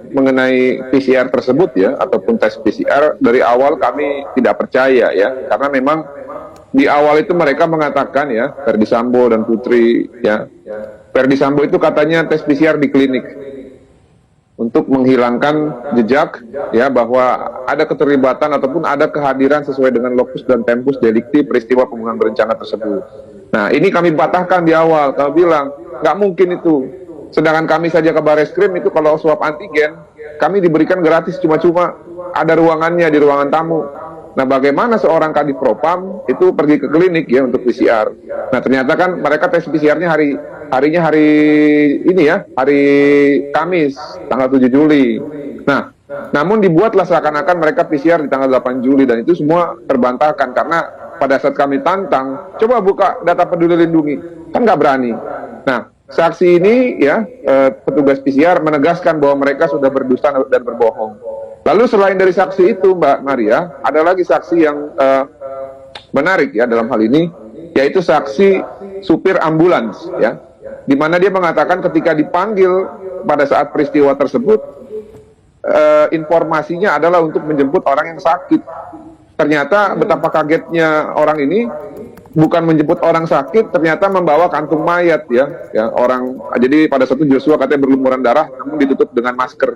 mengenai PCR tersebut ya, ataupun tes PCR, dari awal kami tidak percaya ya, karena memang di awal itu mereka mengatakan ya, Ferdy Sambo dan Putri ya, Ferdy Sambo itu katanya tes PCR di klinik untuk menghilangkan jejak ya, bahwa ada keterlibatan ataupun ada kehadiran sesuai dengan lokus dan tempus delikti peristiwa pembunuhan berencana tersebut. Nah, ini kami patahkan di awal, kami bilang nggak mungkin itu. Sedangkan kami saja ke Bareskrim itu kalau swab antigen kami diberikan gratis, cuma-cuma ada ruangannya di ruangan tamu. Nah, bagaimana seorang Kadif Propam itu pergi ke klinik ya untuk PCR. Nah, ternyata kan mereka tes PCR-nya harinya hari ini ya, hari Kamis tanggal 7 Juli. Nah, namun dibuatlah seakan-akan mereka PCR di tanggal 8 Juli, dan itu semua terbantahkan karena pada saat kami tantang, coba buka data Peduli Lindungi, kan nggak berani. Nah, saksi ini ya, petugas PCR menegaskan bahwa mereka sudah berdusta dan berbohong. Lalu selain dari saksi itu, Mbak Maria, ada lagi saksi yang menarik ya dalam hal ini, yaitu saksi supir ambulans ya, di mana dia mengatakan ketika dipanggil pada saat peristiwa tersebut, informasinya adalah untuk menjemput orang yang sakit. Ternyata betapa kagetnya orang ini, bukan menjemput orang sakit, ternyata membawa kantung mayat ya orang. Jadi pada saat itu Joshua katanya berlumuran darah, namun ditutup dengan masker.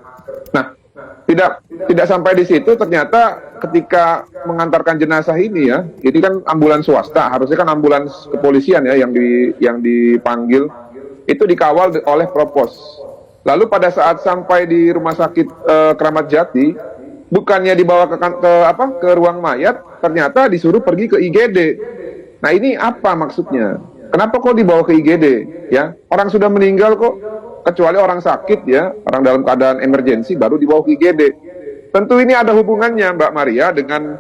Nah, tidak sampai di situ, ternyata ketika mengantarkan jenazah ini ya, ini kan ambulans swasta, harusnya kan ambulans kepolisian ya yang dipanggil, itu dikawal oleh Propos. Lalu pada saat sampai di rumah sakit Kramat Jati, bukannya dibawa ke ruang mayat, ternyata disuruh pergi ke IGD. Nah, ini apa maksudnya? Kenapa kok dibawa ke IGD? Ya, orang sudah meninggal kok, kecuali orang sakit ya, orang dalam keadaan emergensi baru dibawa ke IGD. Tentu ini ada hubungannya, Mbak Maria, dengan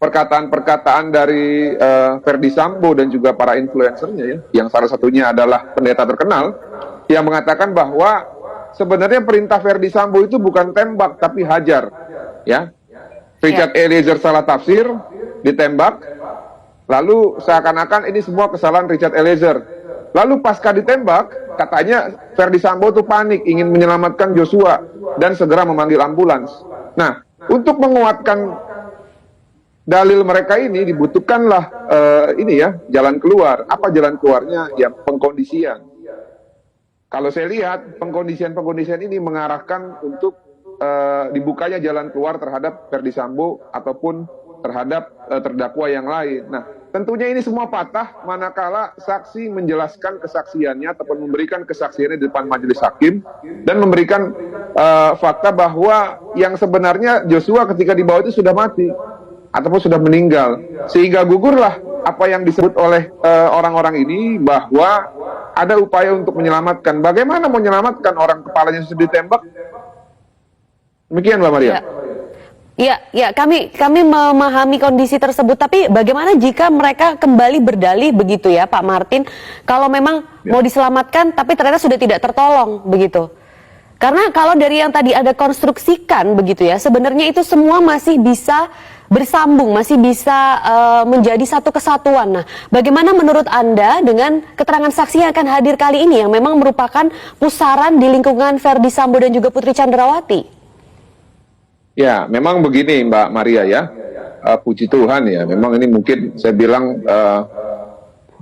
perkataan-perkataan dari Ferdy Sambo dan juga para influencernya ya, yang salah satunya adalah pendeta terkenal yang mengatakan bahwa sebenarnya perintah Ferdy Sambo itu bukan tembak tapi hajar ya. Richard Eliezer salah tafsir, ditembak, lalu seakan-akan ini semua kesalahan Richard Eliezer. Lalu pasca ditembak, katanya Ferdy Sambo tuh panik, ingin menyelamatkan Joshua dan segera memanggil ambulans. Nah, untuk menguatkan dalil mereka ini dibutuhkanlah ini ya, jalan keluar. Apa jalan keluarnya? Ya, pengkondisian. Kalau saya lihat pengkondisian ini mengarahkan untuk dibukanya jalan keluar terhadap Ferdy Sambo ataupun terhadap terdakwa yang lain. Nah, tentunya ini semua patah manakala saksi menjelaskan kesaksiannya ataupun memberikan kesaksiannya di depan majelis hakim dan memberikan fakta bahwa yang sebenarnya Joshua ketika dibawa itu sudah mati ataupun sudah meninggal, sehingga gugurlah apa yang disebut oleh orang-orang ini bahwa ada upaya untuk menyelamatkan. Bagaimana mau menyelamatkan orang kepalanya sudah ditembak? Demikian, Mbak Maria. Ya, kami memahami kondisi tersebut. Tapi bagaimana jika mereka kembali berdalih begitu ya, Pak Martin, kalau memang mau diselamatkan, tapi ternyata sudah tidak tertolong begitu? Karena kalau dari yang tadi ada konstruksikan begitu ya, sebenarnya itu semua masih bisa bersambung, masih bisa menjadi satu kesatuan. Nah, bagaimana menurut Anda dengan keterangan saksi yang akan hadir kali ini yang memang merupakan pusaran di lingkungan Ferdy Sambo dan juga Putri Chandrawati? Ya, memang begini Mbak Maria ya, puji Tuhan ya, memang ini mungkin saya bilang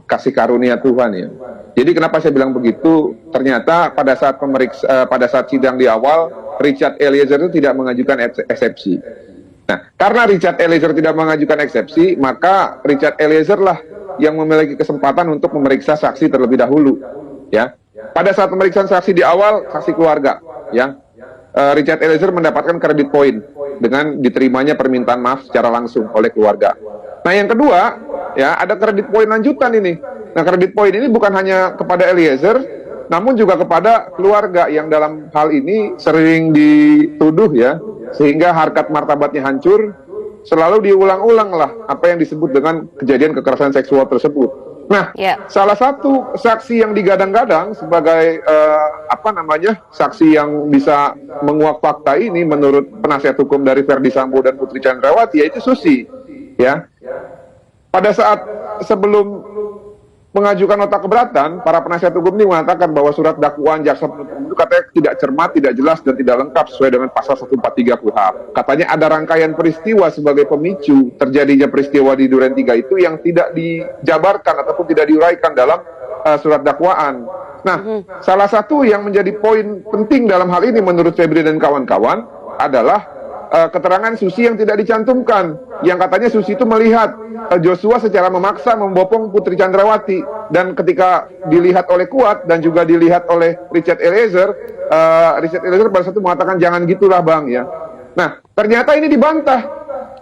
kasih karunia Tuhan ya. Jadi kenapa saya bilang begitu? Ternyata pada saat sidang di awal, Richard Eliezer itu tidak mengajukan eksepsi. Nah, karena Richard Eliezer tidak mengajukan eksepsi, maka Richard Eliezer lah yang memiliki kesempatan untuk memeriksa saksi terlebih dahulu ya. Pada saat pemeriksaan saksi di awal, saksi keluarga ya, Richard Eliezer mendapatkan kredit poin dengan diterimanya permintaan maaf secara langsung oleh keluarga. Nah, yang kedua, ya, ada kredit poin lanjutan ini. Nah, kredit poin ini bukan hanya kepada Eliezer, namun juga kepada keluarga yang dalam hal ini sering dituduh ya, sehingga harkat martabatnya hancur. Selalu diulang-ulang lah apa yang disebut dengan kejadian kekerasan seksual tersebut. Nah, salah satu saksi yang digadang-gadang sebagai saksi yang bisa menguak fakta ini menurut penasihat hukum dari Ferdy Sambo dan Putri Chandrawati, yaitu Susi. Ya, pada saat sebelum mengajukan nota keberatan, para penasihat hukum ini mengatakan bahwa surat dakwaan jaksa penuntut umum itu katanya tidak cermat, tidak jelas, dan tidak lengkap sesuai dengan pasal 143 KUHP. Katanya ada rangkaian peristiwa sebagai pemicu terjadinya peristiwa di Duren 3 itu yang tidak dijabarkan ataupun tidak diuraikan dalam surat dakwaan. Nah, salah satu yang menjadi poin penting dalam hal ini menurut Febri dan kawan-kawan adalah keterangan Susi yang tidak dicantumkan, yang katanya Susi itu melihat Joshua secara memaksa membopong Putri Chandrawati, dan ketika dilihat oleh Kuat dan juga dilihat oleh Richard Eliezer pada saat itu mengatakan jangan gitulah Bang ya. Nah, ternyata ini dibantah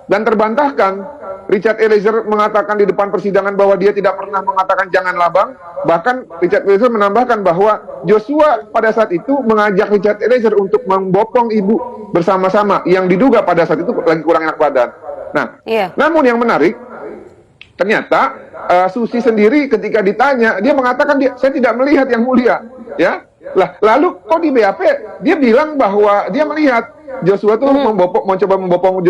dan terbantahkan. Richard Eliezer mengatakan di depan persidangan bahwa dia tidak pernah mengatakan janganlah Bang. Bahkan Richard Eliezer menambahkan bahwa Joshua pada saat itu mengajak Richard Eliezer untuk membopong ibu bersama-sama yang diduga pada saat itu lagi kurang enak badan. Nah, namun yang menarik ternyata Susi sendiri ketika ditanya dia mengatakan saya tidak melihat yang mulia, ya. Lah, lalu kok di BAP dia bilang bahwa dia melihat Joshua tuh mencoba membopong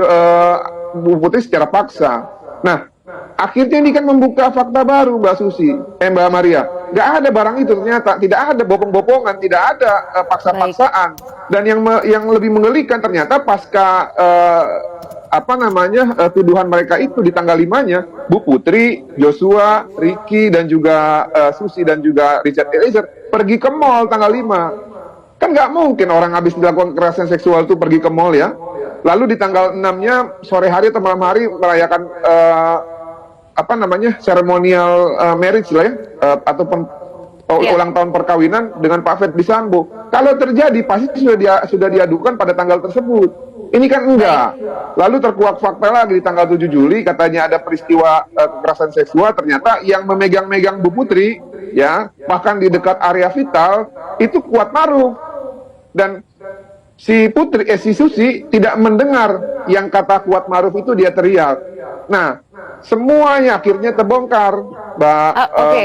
Bu Putri secara paksa. Nah, akhirnya ini kan membuka fakta baru Mbak Susi, Mbak Maria. Nggak ada barang itu ternyata, tidak ada bopong-bopongan, tidak ada paksa-paksaan. Dan yang lebih mengerikan ternyata pasca tuduhan mereka itu di tanggal 5-nya, Bu Putri, Joshua, Ricky dan juga Susi dan juga Richard Eliezer pergi ke mall tanggal 5. Kan nggak mungkin orang habis dilakukan kekerasan seksual itu pergi ke mall ya. Lalu di tanggal 6-nya sore hari atau malam hari merayakan seremonial marriage lah ya, ataupun ulang tahun perkawinan dengan Pak Ferdi Sambo. Kalau terjadi pasti sudah diadukan pada tanggal tersebut. Ini kan enggak. Lalu terkuak fakta lagi di tanggal 7 Juli katanya ada peristiwa kekerasan seksual, ternyata yang memegang-megang Bu Putri ya, bahkan di dekat area vital itu Kuat Maruf. Dan si Susi tidak mendengar yang kata Kuat Maruf itu dia teriak. Nah, semuanya akhirnya terbongkar, Mbak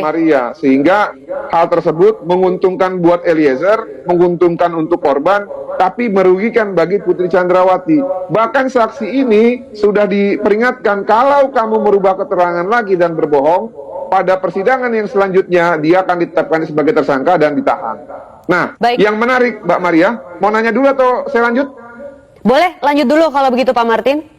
Maria, sehingga hal tersebut menguntungkan buat Eliezer, menguntungkan untuk korban, tapi merugikan bagi Putri Chandrawati. Bahkan saksi ini sudah diperingatkan kalau kamu merubah keterangan lagi dan berbohong, pada persidangan yang selanjutnya dia akan ditetapkan sebagai tersangka dan ditahan. Nah, yang menarik Mbak Maria, mau nanya dulu atau saya lanjut? Boleh, lanjut dulu kalau begitu Pak Martin.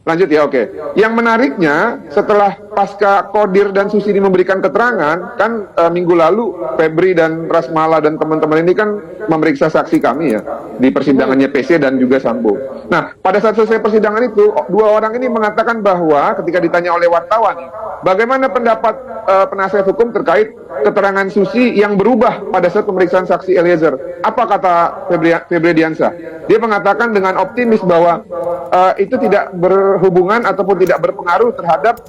Lanjut ya, oke. Yang menariknya setelah pasca Kodir dan Susi ini memberikan keterangan, kan minggu lalu Febri dan Rasmala dan teman-teman ini kan memeriksa saksi kami ya di persidangannya PC dan juga Sambo. Nah, pada saat selesai persidangan itu, dua orang ini mengatakan bahwa ketika ditanya oleh wartawan, bagaimana pendapat penasihat hukum terkait keterangan Susi yang berubah pada saat pemeriksaan saksi Eliezer? Apa kata Febri Diansah? Dia mengatakan dengan optimis bahwa itu tidak berhubungan ataupun tidak berpengaruh terhadap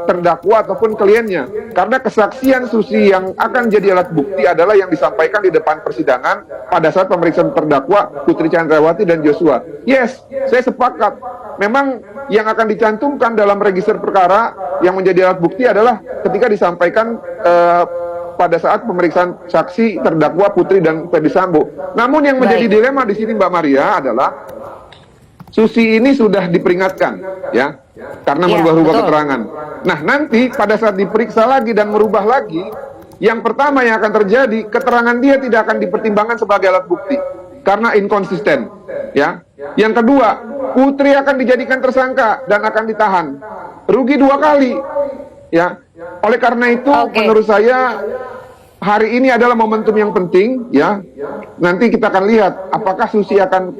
terdakwa ataupun kliennya, karena kesaksian Susi yang akan jadi alat bukti adalah yang disampaikan di depan persidangan pada saat pemeriksaan terdakwa Putri Chandrawati dan Joshua. Yes, saya sepakat. Memang yang akan dicantumkan dalam register perkara yang menjadi alat bukti adalah ketika disampaikan pada saat pemeriksaan saksi terdakwa Putri dan Ferdi Sambo. Namun yang menjadi dilema di sini Mbak Maria adalah Susi ini sudah diperingatkan ya karena merubah-rubah keterangan. Nah, nanti pada saat diperiksa lagi dan merubah lagi, yang pertama yang akan terjadi, keterangan dia tidak akan dipertimbangkan sebagai alat bukti karena inkonsisten ya. Yang kedua, Putri akan dijadikan tersangka dan akan ditahan. Rugi dua kali ya. Oleh karena itu menurut saya hari ini adalah momentum yang penting ya. Nanti kita akan lihat apakah Susi akan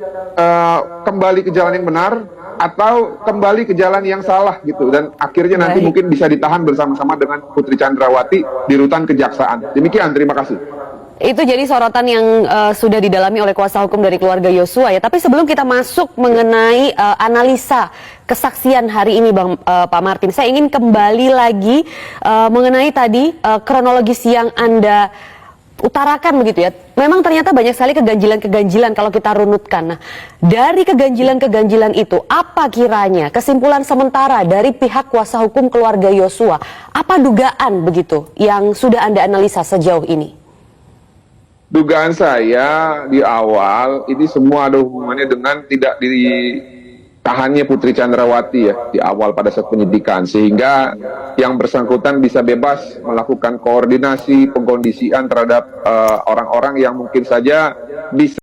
kembali ke jalan yang benar atau kembali ke jalan yang salah gitu, dan akhirnya nanti mungkin bisa ditahan bersama-sama dengan Putri Chandrawati di rutan kejaksaan. Demikian, terima kasih. Itu jadi sorotan yang sudah didalami oleh kuasa hukum dari keluarga Yosua ya. Tapi sebelum kita masuk mengenai analisa kesaksian hari ini Pak Martin, saya ingin kembali lagi mengenai tadi kronologis yang Anda utarakan begitu ya. Memang ternyata banyak sekali keganjilan-keganjilan kalau kita runutkan. Nah, dari keganjilan-keganjilan itu, apa kiranya kesimpulan sementara dari pihak kuasa hukum keluarga Yosua? Apa dugaan begitu yang sudah Anda analisa sejauh ini? Dugaan saya di awal ini semua ada hubungannya dengan tidak tahannya Putri Chandrawati ya di awal pada saat penyidikan, sehingga yang bersangkutan bisa bebas melakukan koordinasi pengkondisian terhadap orang-orang yang mungkin saja bisa